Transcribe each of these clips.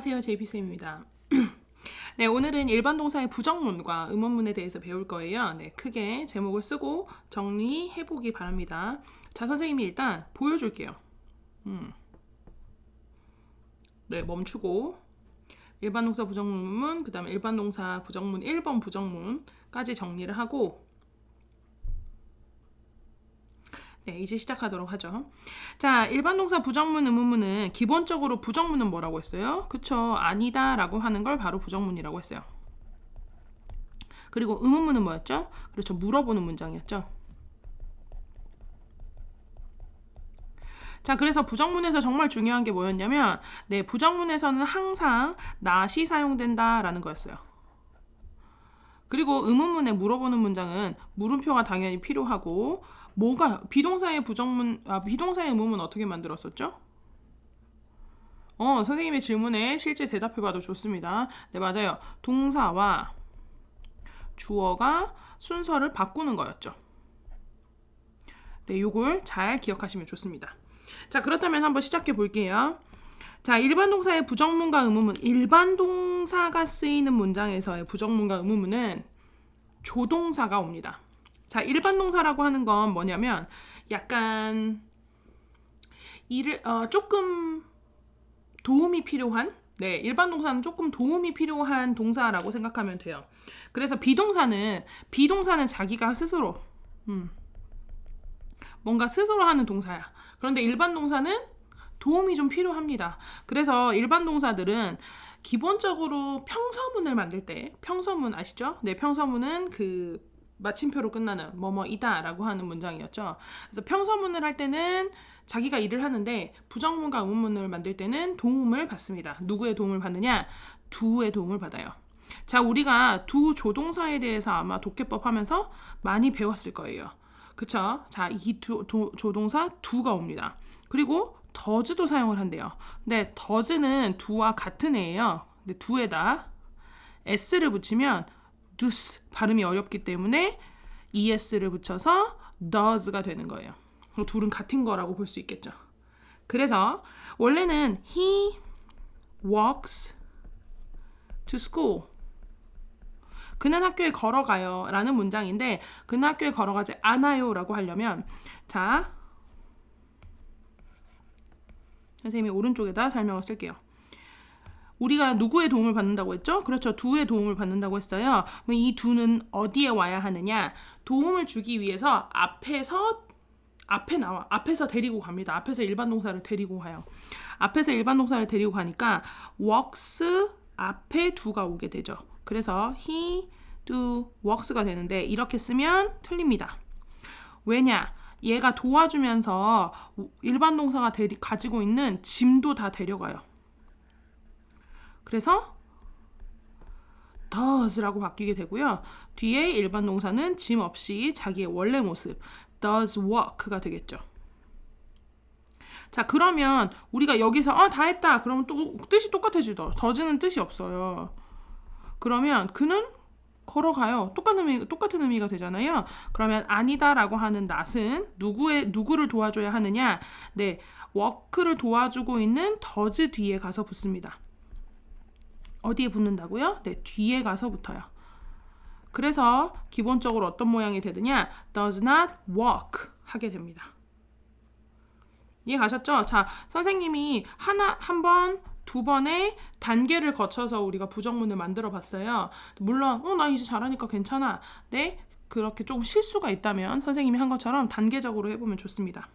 안녕하세요. JP쌤입니다. 네, 오늘은 일반 동사의 부정문과 의문문에 대해서 배울 거예요. 네, 크게 제목을 쓰고 정리해 보기 바랍니다. 자, 선생님이 일단 보여줄게요. 네, 멈추고 일반 동사 부정문, 그 다음에 일반 동사 부정문 1번 부정문까지 정리를 하고 네, 이제 시작하도록 하죠. 자, 일반 동사 부정문, 의문문은 기본적으로 부정문은 뭐라고 했어요? 그쵸, 아니다 라고 하는 걸 바로 부정문이라고 했어요. 그리고 의문문은 뭐였죠? 그렇죠, 물어보는 문장이었죠. 자, 그래서 부정문에서 정말 중요한 게 뭐였냐면 네, 부정문에서는 항상 not이 사용된다 라는 거였어요. 그리고 의문문에 물어보는 문장은 물음표가 당연히 필요하고 비동사의 비동사의 의문문 어떻게 만들었었죠? 선생님의 질문에 실제 대답해봐도 좋습니다. 네, 맞아요. 동사와 주어가 순서를 바꾸는 거였죠. 네, 요걸 잘 기억하시면 좋습니다. 자, 그렇다면 한번 시작해 볼게요. 자, 일반 동사의 부정문과 의문문, 일반 동사가 쓰이는 문장에서의 부정문과 의문문은 조동사가 옵니다. 자, 일반 동사라고 하는 건 뭐냐면 약간 조금 도움이 필요한 일반 동사는 조금 도움이 필요한 동사라고 생각하면 돼요. 그래서 비동사는 자기가 스스로 뭔가 스스로 하는 동사야. 그런데 일반 동사는 도움이 좀 필요합니다. 그래서 일반 동사들은 기본적으로 평서문을 만들 때, 평서문 아시죠? 네, 평서문은 그 마침표로 끝나는 뭐뭐이다 라고 하는 문장이었죠. 그래서 평서문을 할 때는 자기가 일을 하는데 부정문과 의문문을 만들 때는 도움을 받습니다. 누구의 도움을 받느냐? do의 도움을 받아요. 자, 우리가 do 조동사에 대해서 아마 독해법 하면서 많이 배웠을 거예요. 그쵸? 자, 이 조동사 do가 옵니다. 그리고 does도 사용을 한대요. 근데 does는 do와 같은 애예요. 근데 do에다 s를 붙이면 does 발음이 어렵기 때문에 es를 붙여서 does가 되는 거예요. 둘은 같은 거라고 볼 수 있겠죠. 그래서 원래는 he walks to school. 그는 학교에 걸어가요 라는 문장인데 그는 학교에 걸어가지 않아요 라고 하려면 자, 선생님이 오른쪽에다 설명을 쓸게요. 우리가 누구의 도움을 받는다고 했죠? 그렇죠. do의 도움을 받는다고 했어요. 그럼 이 do는 어디에 와야 하느냐? 도움을 주기 위해서 앞에서 데리고 갑니다. 앞에서 일반 동사를 데리고 가요. 앞에서 일반 동사를 데리고 가니까 walks 앞에 do가 오게 되죠. 그래서 he, do, walks가 되는데 이렇게 쓰면 틀립니다. 왜냐? 얘가 도와주면서 일반 동사가 가지고 있는 짐도 다 데려가요. 그래서 does라고 바뀌게 되고요. 뒤에 일반 동사는 짐 없이 자기의 원래 모습 does walk가 되겠죠. 자, 그러면 우리가 여기서 다 했다. 그러면 또 뜻이 똑같아지죠. does는 뜻이 없어요. 그러면 그는 걸어가요. 똑같은 의미가 되잖아요. 그러면 아니다라고 하는 not은 누구를 도와줘야 하느냐? 네, walk를 도와주고 있는 does 뒤에 가서 붙습니다. 어디에 붙는다고요? 네, 뒤에 가서 붙어요. 그래서 기본적으로 어떤 모양이 되느냐? does not walk 하게 됩니다. 이해 가셨죠? 자, 선생님이 한 번, 두 번의 단계를 거쳐서 우리가 부정문을 만들어 봤어요. 물론 나 이제 잘하니까 괜찮아. 네, 그렇게 조금 실수가 있다면 선생님이 한 것처럼 단계적으로 해보면 좋습니다.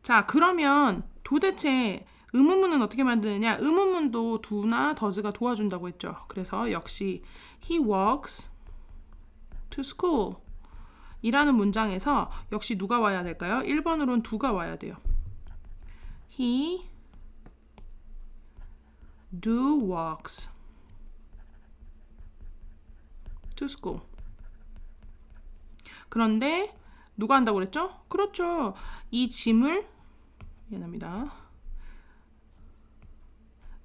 자, 그러면 도대체 의문문은 어떻게 만드느냐? 의문문도 do나 does가 도와준다고 했죠. 그래서 역시 he walks to school 이라는 문장에서 역시 누가 와야 될까요? 1번으로는 do가 와야 돼요. he do walks to school. 그런데 누가 한다고 그랬죠? 그렇죠. 이 짐을 미안합니다.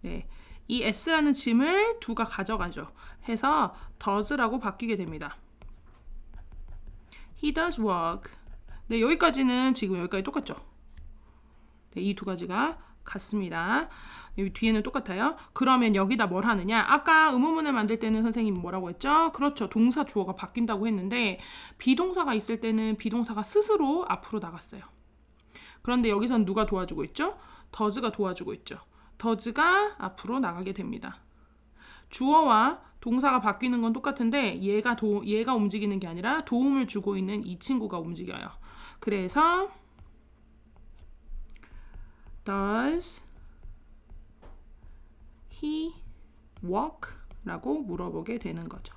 네, 이 s라는 짐을 do가 가져가죠. 해서 does라고 바뀌게 됩니다. He does walk. 네, 여기까지는 지금 여기까지 똑같죠. 네, 이 두 가지가 같습니다. 여기 뒤에는 똑같아요. 그러면 여기다 뭘 하느냐? 아까 의문문을 만들 때는 선생님이 뭐라고 했죠? 그렇죠. 동사 주어가 바뀐다고 했는데 비동사가 있을 때는 비동사가 스스로 앞으로 나갔어요. 그런데 여기선 누가 도와주고 있죠? does가 도와주고 있죠. does가 앞으로 나가게 됩니다. 주어와 동사가 바뀌는 건 똑같은데 얘가 움직이는 게 아니라 도움을 주고 있는 이 친구가 움직여요. 그래서 Does he walk? 라고 물어보게 되는 거죠.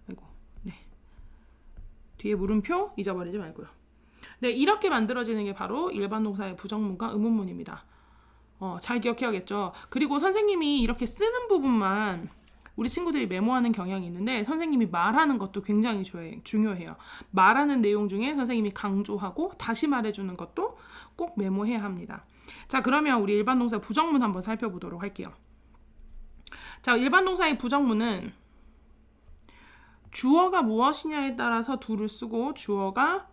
아이고, 네. 뒤에 물음표 잊어버리지 말고요. 네, 이렇게 만들어지는 게 바로 일반 동사의 부정문과 의문문입니다. 잘 기억해야겠죠. 그리고 선생님이 이렇게 쓰는 부분만 우리 친구들이 메모하는 경향이 있는데 선생님이 말하는 것도 굉장히 중요해요. 말하는 내용 중에 선생님이 강조하고 다시 말해주는 것도 꼭 메모해야 합니다. 자, 그러면 우리 일반 동사 부정문 한번 살펴보도록 할게요. 자, 일반 동사의 부정문은 주어가 무엇이냐에 따라서 do를 쓰고 주어가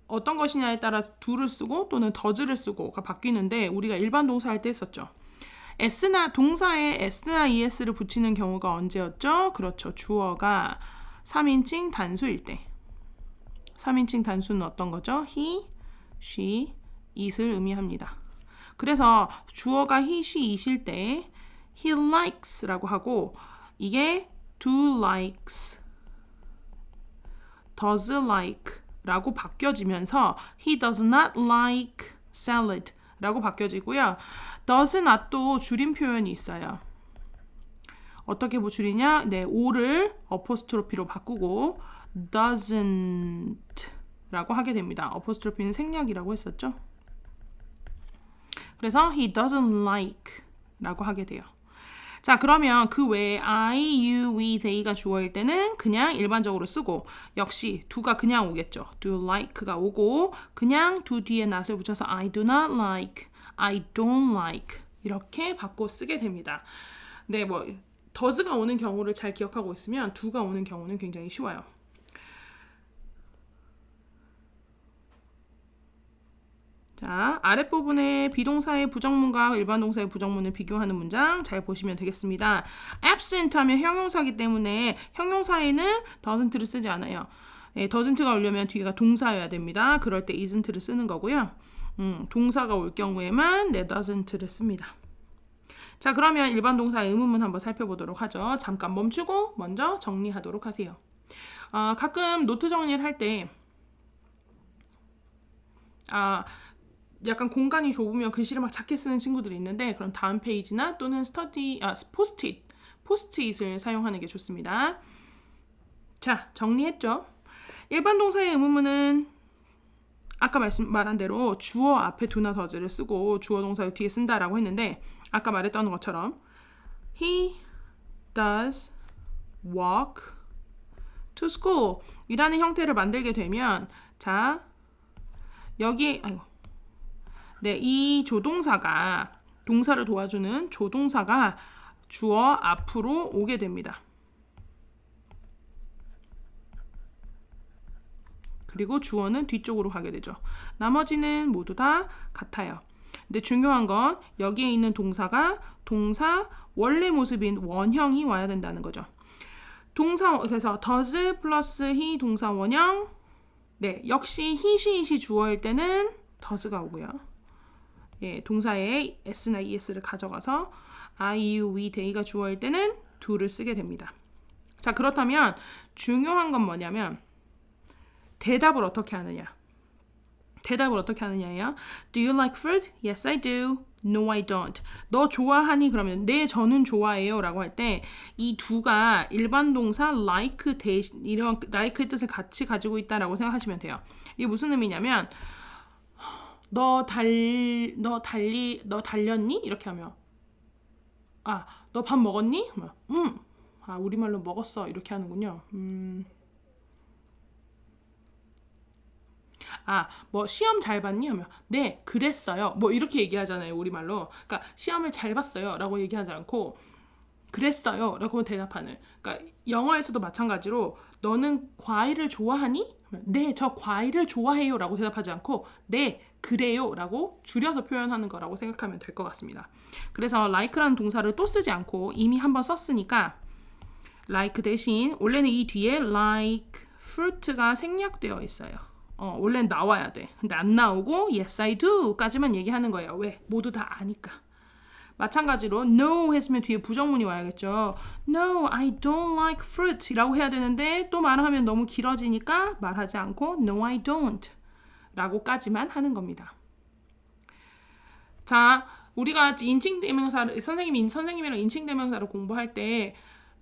어떤 것이냐에 따라 do를 쓰고 또는 does를 쓰고가 바뀌는데 우리가 일반 동사 할 때 했었죠. 동사에 s나 es를 붙이는 경우가 언제였죠? 그렇죠. 주어가 3인칭 단수일 때. 3인칭 단수는 어떤 거죠? he, she, it을 의미합니다. 그래서 주어가 he, she, it일 때 he likes 라고 하고 이게 do likes, does like 라고 바뀌어지면서 he does not like salad 라고 바뀌어지고요. does not도 줄임 표현이 있어요. 어떻게 줄이냐? 네, o를 어포스트로피로 바꾸고 doesn't 라고 하게 됩니다. 어포스트로피는 생략이라고 했었죠. 그래서 he doesn't like 라고 하게 돼요. 자, 그러면 그 외에 I, you, we, they가 주어일 때는 그냥 일반적으로 쓰고 역시 do가 그냥 오겠죠. do like가 오고 그냥 do 뒤에 not을 붙여서 I do not like, I don't like 이렇게 바꿔 쓰게 됩니다. 네, does가 오는 경우를 잘 기억하고 있으면 do가 오는 경우는 굉장히 쉬워요. 자, 아랫부분에 비동사의 부정문과 일반 동사의 부정문을 비교하는 문장 잘 보시면 되겠습니다. absent 하면 형용사이기 때문에 형용사에는 doesn't를 쓰지 않아요. 네, doesn't가 오려면 뒤가 동사여야 됩니다. 그럴 때 isn't를 쓰는 거고요. 동사가 올 경우에만 doesn't를 씁니다. 자, 그러면 일반 동사의 의문문 한번 살펴보도록 하죠. 잠깐 멈추고 먼저 정리하도록 하세요. 가끔 노트 정리를 할 때 약간 공간이 좁으면 글씨를 막 작게 쓰는 친구들이 있는데 그럼 다음 페이지나 또는 포스트잇을 사용하는 게 좋습니다. 자, 정리했죠? 일반 동사의 의문문은 아까 말한 대로 주어 앞에 do나 does를 쓰고 주어 동사를 뒤에 쓴다라고 했는데 아까 말했던 것처럼 He does walk to school 이라는 형태를 만들게 되면 자, 여기 이 조동사가 동사를 도와주는 조동사가 주어 앞으로 오게 됩니다. 그리고 주어는 뒤쪽으로 가게 되죠. 나머지는 모두 다 같아요. 근데 중요한 건 여기에 있는 동사가 동사 원래 모습인 원형이 와야 된다는 거죠. 그래서 does 플러스 he 동사 원형. 네, 역시 he, she, it이 주어일 때는 does가 오고요. 예, 동사에 s나 es를 가져가서 I, you, we, they가 주어일 때는 do를 쓰게 됩니다. 자, 그렇다면 중요한 건 뭐냐면 대답을 어떻게 하느냐. 대답을 어떻게 하느냐예요. Do you like fruit? Yes, I do. No, I don't. 너 좋아하니? 그러면 네, 저는 좋아해요 라고 할 때 이 do가 일반 동사 like 대신 이런 like의 뜻을 같이 가지고 있다라고 생각하시면 돼요. 이게 무슨 의미냐면 너 달렸니? 이렇게 하면 너 밥 먹었니? 우리말로 먹었어. 이렇게 하는군요. 시험 잘 봤니? 하면 네, 그랬어요. 이렇게 얘기하잖아요, 우리말로. 그러니까 시험을 잘 봤어요 라고 얘기하지 않고 그랬어요 라고 대답하는. 그러니까 영어에서도 마찬가지로 너는 과일을 좋아하니? 네, 저 과일을 좋아해요 라고 대답하지 않고 네, 그래요 라고 줄여서 표현하는 거라고 생각하면 될 것 같습니다. 그래서 like라는 동사를 또 쓰지 않고 이미 한번 썼으니까 like 대신 원래는 이 뒤에 like fruit가 생략되어 있어요. 원래는 나와야 돼. 근데 안 나오고 yes I do 까지만 얘기하는 거예요. 왜? 모두 다 아니까. 마찬가지로 no 했으면 뒤에 부정문이 와야겠죠. No, I don't like fruit 라고 해야 되는데 또 말하면 너무 길어지니까 말하지 않고 no, I don't 라고까지만 하는 겁니다. 자, 우리가 인칭대명사를 선생님이랑 인칭대명사를 공부할 때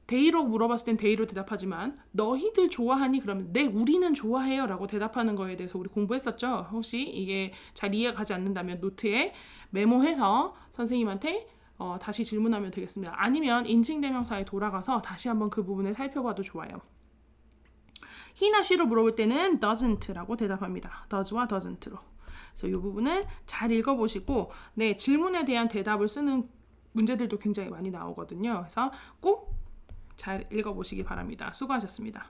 they로 물어봤을 땐 they로 대답하지만 너희들 좋아하니? 그러면 네, 우리는 좋아해요 라고 대답하는 거에 대해서 우리 공부했었죠. 혹시 이게 잘 이해가 가지 않는다면 노트에 메모해서 선생님한테 다시 질문하면 되겠습니다. 아니면 인칭대명사에 돌아가서 다시 한번 그 부분을 살펴봐도 좋아요. he나 she로 물어볼 때는 doesn't라고 대답합니다. does와 doesn't로. 그래서 이 부분은 잘 읽어보시고 네, 질문에 대한 대답을 쓰는 문제들도 굉장히 많이 나오거든요. 그래서 꼭 잘 읽어보시기 바랍니다. 수고하셨습니다.